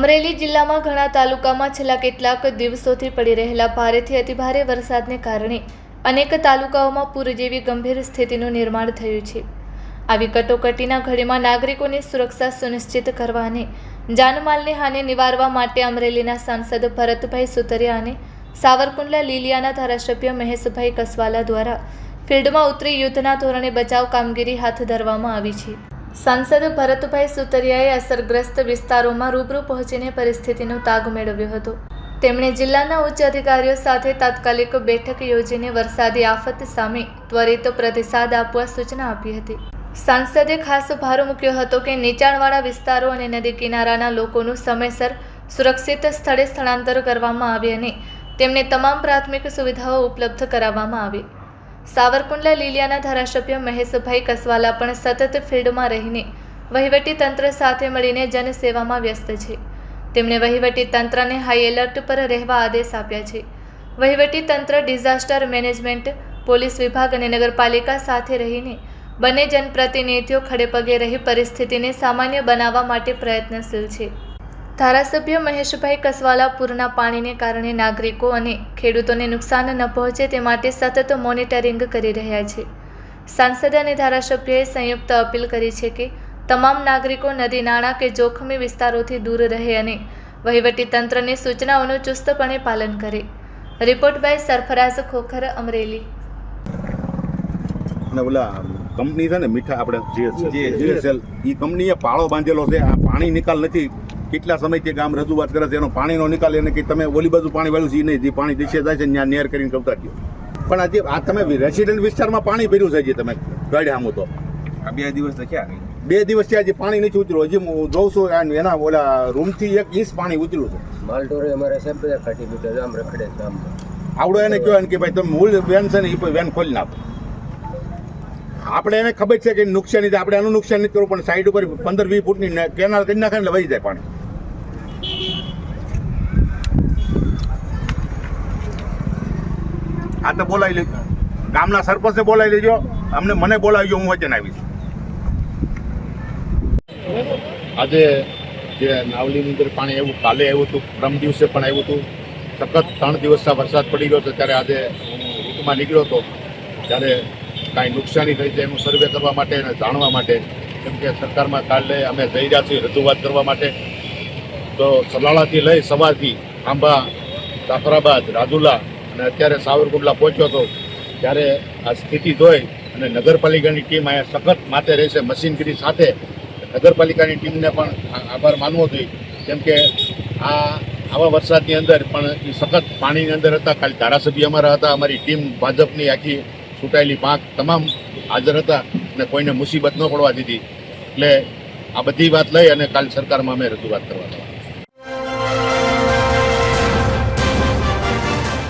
અમરેલી જિલ્લામાં ઘણા તાલુકામાં છેલ્લા કેટલાક દિવસોથી પડી રહેલા ભારેથી અતિભારે વરસાદને કારણે અનેક તાલુકાઓમાં પૂર જેવી ગંભીર સ્થિતિનું નિર્માણ થયું છે। આવી કટોકટીના ઘડીમાં નાગરિકોની સુરક્ષા સુનિશ્ચિત કરવા અને જાનમાલની હાનિ નિવારવા માટે અમરેલીના સાંસદ ભરતભાઈ સુતરિયા અને સાવરકુંડલા લીલિયાના ધારાસભ્ય મહેશભાઈ કસવાલા દ્વારા ફિલ્ડમાં ઉતરી યુદ્ધના ધોરણે બચાવ કામગીરી હાથ ધરવામાં આવી છે। સાંસદ ભરતભાઈ સુતરિયાએ અસરગ્રસ્ત વિસ્તારોમાં રૂબરૂ પહોંચીને પરિસ્થિતિનો તાગ મેળવ્યો હતો। તેમણે જિલ્લાના ઉચ્ચ અધિકારીઓ સાથે તાત્કાલિક બેઠક યોજીને વરસાદી આફત સામે ત્વરિત પ્રતિસાદ આપવા સૂચના આપી હતી। સાંસદે ખાસ ભાર મૂક્યો હતો કે નીચાણવાળા વિસ્તારો અને નદી કિનારાના લોકોનું સમયસર સુરક્ષિત સ્થળે સ્થળાંતર કરવામાં આવે અને તેમને તમામ પ્રાથમિક સુવિધાઓ ઉપલબ્ધ કરાવવામાં આવે। સાવરકુંડલા લીલિયાના ધારાસભ્ય મહેશભાઈ કસવાલા પણ સતત ફિલ્ડમાં રહીને વહીવટી તંત્ર સાથે મળીને જનસેવામાં વ્યસ્ત છે। તેમણે વહીવટી તંત્રને હાઈ એલર્ટ પર રહેવા આદેશ આપ્યા છે। વહીવટી તંત્ર ડિઝાસ્ટર મેનેજમેન્ટ, પોલીસ વિભાગ અને નગરપાલિકા સાથે રહીને બંને જનપ્રતિનિધિઓ ખડેપગે રહી પરિસ્થિતિને સામાન્ય બનાવવા માટે પ્રયત્નશીલ છે। ધારાસભ્ય મહેશભાઈ કસવાલા પૂરના પાણીને કારણે નાગરિકો અને ખેડૂતોને નુકસાન ન પહોંચે તે માટે સતત મોનિટરિંગ કરી રહ્યા છે। સાંસદ અને ધારાસભ્યોએ સંયુક્ત અપીલ કરી છે કે તમામ નાગરિકો નદી નાળા કે જોખમી વિસ્તારોથી દૂર રહે અને વહીવટી તંત્રની સૂચનાઓનું ચુસ્તપણે પાલન કરે। Report by Sarfaraz Khokhar, Amreli. Company છે ને મીઠા આપણે જીએસએલ એ કંપનીએ પાળો બાંધેલો છે। આ પાણી નિકાલ નથી, કેટલા સમયથી ગામ રજૂઆત કરે છે, એનો પાણીનો નિકાલ એને કે તમે ઓલી બાજુ પાણી વાળું છે નહીં, જે પાણી દિશે જાય છે ત્યાં નેર કરીને કવતા દો। પણ આજે આ તમે રેસિડેન્ટ વિસ્તારમાં પાણી ભર્યું છે, જે તમે ગાડ્યા આમ તો આ 2 દિવસ તો ક્યાં 2 દિવસ થયા, હજી પાણી નથી ઉતર્યું। હજી હું જોઉં છું એના ઓલા રૂમથી 1 ઇંચ પાણી ઉતર્યું છે। માલઢોરે અમારે સાહેબ બધા કાઢી મૂકે, આમ રખડે આમ આવડો એને કહેવાય કે ભાઈ તમે મૂળ વેન છે ને એ વેન ખોલી નાખો। આપણે એને ખબર છે કે નુકસાની છે, આપણે એનું નુકસાન નથી કરવું, પણ સાઈડ ઉપર 15-20 ફૂટની કેનાલ કરી નાખે એટલે વહી જાય પાણી। આ તો બોલાવી લેજો, ગામના સરપંચને બોલાવી લેજો, મને બોલાવજો, હું વચન આવીશ। આજે જે નાવલીની અંદર પાણી આવ્યું, કાલે આવ્યું હતું, પરમ દિવસે પણ આવ્યું હતું। સખત 3 દિવસના વરસાદ પડી ગયો હતો, ત્યારે આજે હું રૂટમાં નીકળ્યો હતો, ત્યારે કાંઈ નુકસાની થઈ છે એનું સર્વે કરવા માટે અને જાણવા માટે, કેમ કે સરકારમાં કાલે અમે જઈ રહ્યા છીએ રજૂઆત કરવા માટે। તો સલાળાથી લઈ સવારથી આંબા, જાફરાબાદ, રાજુલા અને અત્યારે સાવરકુંડલા પહોંચ્યો હતો, ત્યારે આ સ્થિતિ જોઈ અને નગરપાલિકાની ટીમ અહીંયા સખત માથે રહેશે મશીનગીરી સાથે। નગરપાલિકાની ટીમને પણ આભાર માનવો જોઈએ, કેમ કે આવા વરસાદની અંદર પણ એ સખત પાણીની અંદર હતા। કાલે ધારાસભ્ય અમારા હતા, અમારી ટીમ ભાજપની આખી ચૂંટાયેલી 5 તમામ હાજર હતા અને કોઈને મુસીબત ન પડવા દીધી। એટલે આ બધી વાત લઈ અને કાલ સરકારમાં અમે રજૂઆત કરવા હતા।